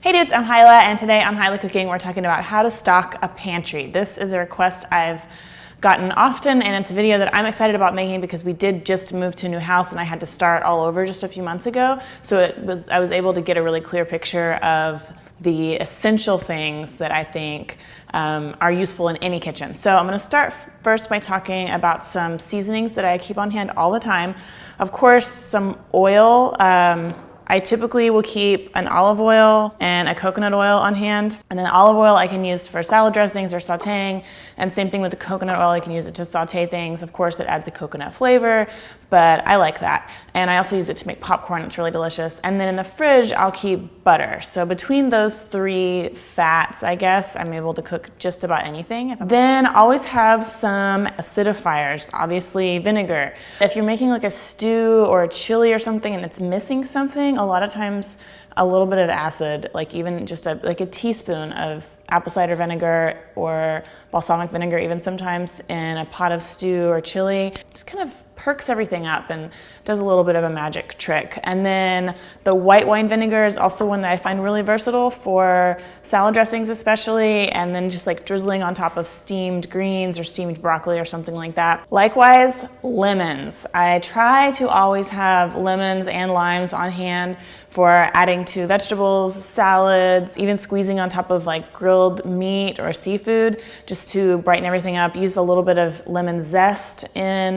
Hey dudes, I'm Hilah, and today on Hilah Cooking, we're talking about how to stock a pantry. This is a request I've gotten often, and it's a video that I'm excited about making because we did just move to a new house and I had to start all over just a few months ago. So I was able to get a really clear picture of the essential things that I think are useful in any kitchen. So I'm gonna start first by talking about some seasonings that I keep on hand all the time. Of course, some oil. I typically will keep an olive oil and a coconut oil on hand. And then olive oil I can use for salad dressings or sauteing. And same thing with the coconut oil, I can use it to saute things. Of course, it adds a coconut flavor, but I like that. And I also use it to make popcorn, it's really delicious. And then in the fridge, I'll keep butter. So between those three fats, I guess, I'm able to cook just about anything. Then always have some acidifiers, obviously vinegar. If you're making like a stew or a chili or something and it's missing something, a lot of times a little bit of acid, like even just like a teaspoon of apple cider vinegar or balsamic vinegar, even sometimes in a pot of stew or chili, just kind of perks everything up and does a little bit of a magic trick. And then the white wine vinegar is also one that I find really versatile for salad dressings especially, and then just like drizzling on top of steamed greens or steamed broccoli or something like that. Likewise, lemons. I try to always have lemons and limes on hand for adding to vegetables, salads, even squeezing on top of like grilled meat or seafood just to brighten everything up. Use a little bit of lemon zest in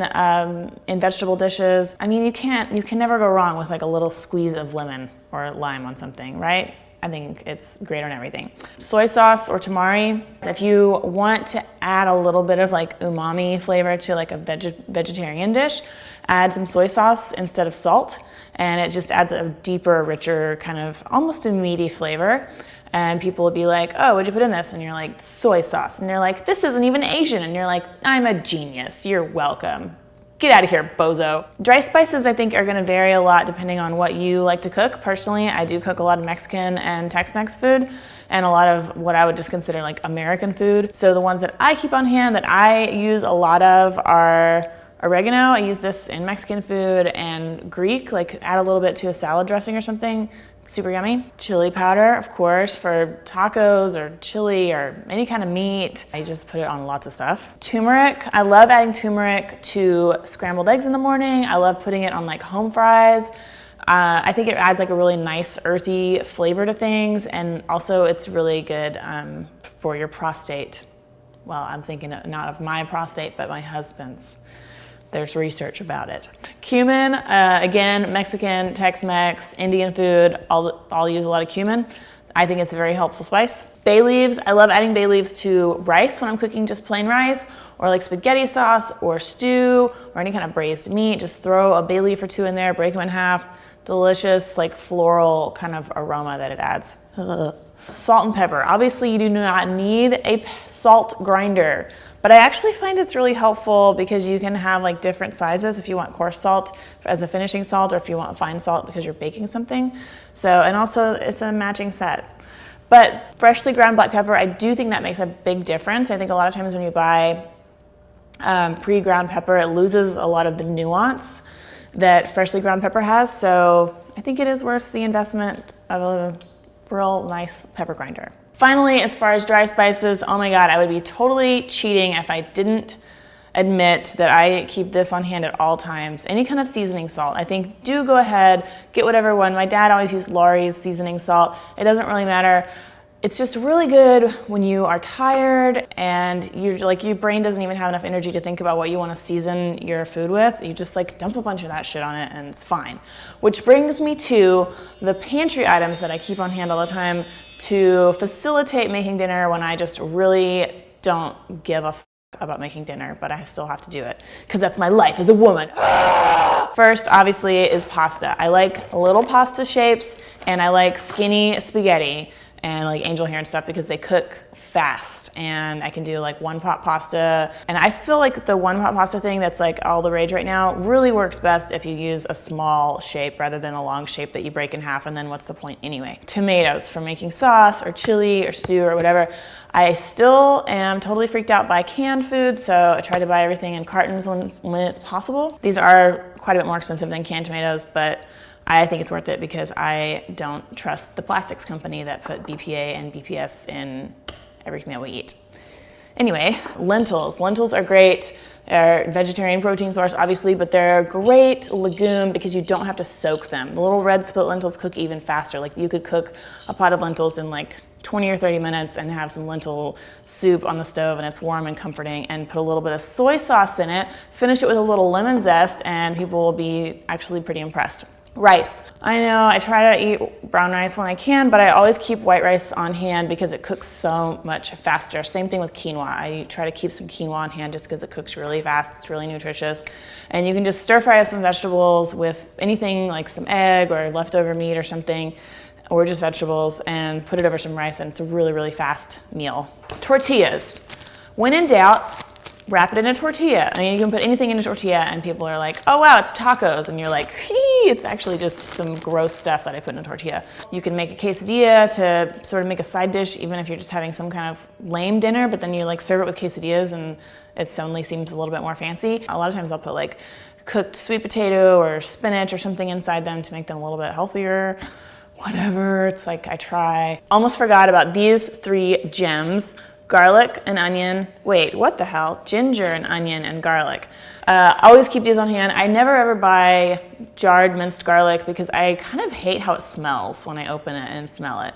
vegetable dishes. I mean, you can never go wrong with like a little squeeze of lemon or lime on something, right? I think it's great on everything. Soy sauce or tamari. If you want to add a little bit of like umami flavor to like a vegetarian dish, add some soy sauce instead of salt. And it just adds a deeper, richer, kind of almost a meaty flavor. And people will be like, oh, what'd you put in this? And you're like, soy sauce. And they're like, this isn't even Asian. And you're like, I'm a genius. You're welcome. Get out of here, bozo. Dry spices, I think, are gonna vary a lot depending on what you like to cook. Personally, I do cook a lot of Mexican and Tex-Mex food and a lot of what I would just consider like American food. So the ones that I keep on hand that I use a lot of are oregano. I use this in Mexican food, and Greek, like add a little bit to a salad dressing or something. Super yummy. Chili powder, of course, for tacos or chili or any kind of meat. I just put it on lots of stuff. Turmeric, I love adding turmeric to scrambled eggs in the morning. I love putting it on like home fries. I think it adds like a really nice earthy flavor to things, and also it's really good for your prostate. Well, I'm thinking not of my prostate, but my husband's. There's research about it. Cumin, again, Mexican, Tex-Mex, Indian food, I'll use a lot of cumin. I think it's a very helpful spice. Bay leaves, I love adding bay leaves to rice when I'm cooking just plain rice, or like spaghetti sauce or stew or any kind of braised meat. Just throw a bay leaf or two in there, break them in half. Delicious, like floral kind of aroma that it adds. Salt and pepper. Obviously, you do not need a salt grinder, but I actually find it's really helpful because you can have like different sizes if you want coarse salt as a finishing salt, or if you want fine salt because you're baking something. So, and also it's a matching set. But freshly ground black pepper, I do think that makes a big difference. I think a lot of times when you buy pre-ground pepper, it loses a lot of the nuance that freshly ground pepper has. So I think it is worth the investment of a real nice pepper grinder. Finally, as far as dry spices, oh my God, I would be totally cheating if I didn't admit that I keep this on hand at all times. Any kind of seasoning salt. I think do go ahead, get whatever one. My dad always used Laurie's seasoning salt. It doesn't really matter. It's just really good when you are tired and you're like, your brain doesn't even have enough energy to think about what you want to season your food with. You just like dump a bunch of that shit on it and it's fine. Which brings me to the pantry items that I keep on hand all the time to facilitate making dinner when I just really don't give a f about making dinner, but I still have to do it because that's my life as a woman. First, obviously, is pasta. I like little pasta shapes, and I like skinny spaghetti and like angel hair and stuff because they cook fast, and I can do like one pot pasta. And I feel like the one pot pasta thing that's like all the rage right now really works best if you use a small shape rather than a long shape that you break in half, and then what's the point anyway? Tomatoes for making sauce or chili or stew or whatever. I still am totally freaked out by canned food, so I try to buy everything in cartons when it's possible. These are quite a bit more expensive than canned tomatoes, but I think it's worth it because I don't trust the plastics company that put BPA and BPS in everything that we eat. Anyway, lentils. Lentils are great. They're a vegetarian protein source, obviously, but they're a great legume because you don't have to soak them. The little red split lentils cook even faster. Like you could cook a pot of lentils in like 20 or 30 minutes and have some lentil soup on the stove, and it's warm and comforting, and put a little bit of soy sauce in it, finish it with a little lemon zest, and people will be actually pretty impressed. Rice. I know I try to eat brown rice when I can, but I always keep white rice on hand because it cooks so much faster. Same thing with quinoa. I try to keep some quinoa on hand just because it cooks really fast. It's really nutritious. And you can just stir fry some vegetables with anything like some egg or leftover meat or something, or just vegetables, and put it over some rice, and it's a really, really fast meal. Tortillas. When in doubt, wrap it in a tortilla. I mean, you can put anything in a tortilla and people are like, oh wow, it's tacos. And you're like, it's actually just some gross stuff that I put in a tortilla. You can make a quesadilla to sort of make a side dish, even if you're just having some kind of lame dinner, but then you like serve it with quesadillas and it suddenly seems a little bit more fancy. A lot of times I'll put like cooked sweet potato or spinach or something inside them to make them a little bit healthier. Whatever, it's like I try. Almost forgot about these 3 gems. Garlic and onion. Wait, what the hell? Ginger and onion and garlic. Always keep these on hand. I never ever buy jarred minced garlic because I kind of hate how it smells when I open it and smell it.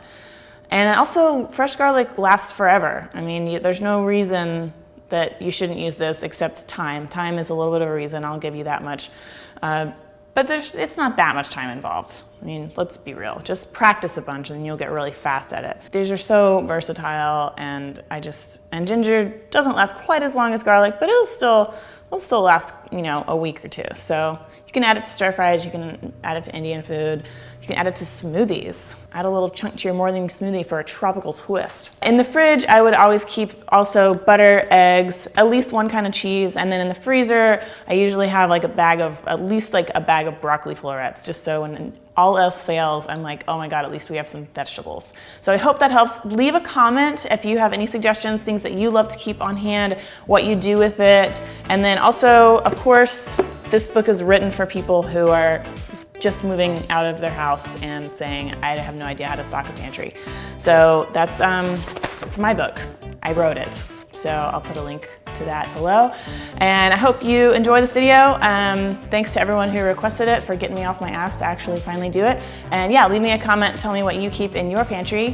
And also, fresh garlic lasts forever. I mean, there's no reason that you shouldn't use this except time. Time is a little bit of a reason, I'll give you that much. But it's not that much time involved. I mean, let's be real. Just practice a bunch and you'll get really fast at it. These are so versatile, and ginger doesn't last quite as long as garlic, but it'll still last, a week or 2. So you can add it to stir fries, you can add it to Indian food, you can add it to smoothies. Add a little chunk to your morning smoothie for a tropical twist. In the fridge, I would always keep also butter, eggs, at least one kind of cheese, and then in the freezer, I usually have like at least a bag of broccoli florets, just so when all else fails, I'm like, oh my God, at least we have some vegetables. So I hope that helps. Leave a comment if you have any suggestions, things that you love to keep on hand, what you do with it. And then also, of course, this book is written for people who are just moving out of their house and saying, I have no idea how to stock a pantry. So that's my book. I wrote it. So I'll put a link to that below. And I hope you enjoy this video. Thanks to everyone who requested it for getting me off my ass to actually finally do it. And yeah, leave me a comment, tell me what you keep in your pantry.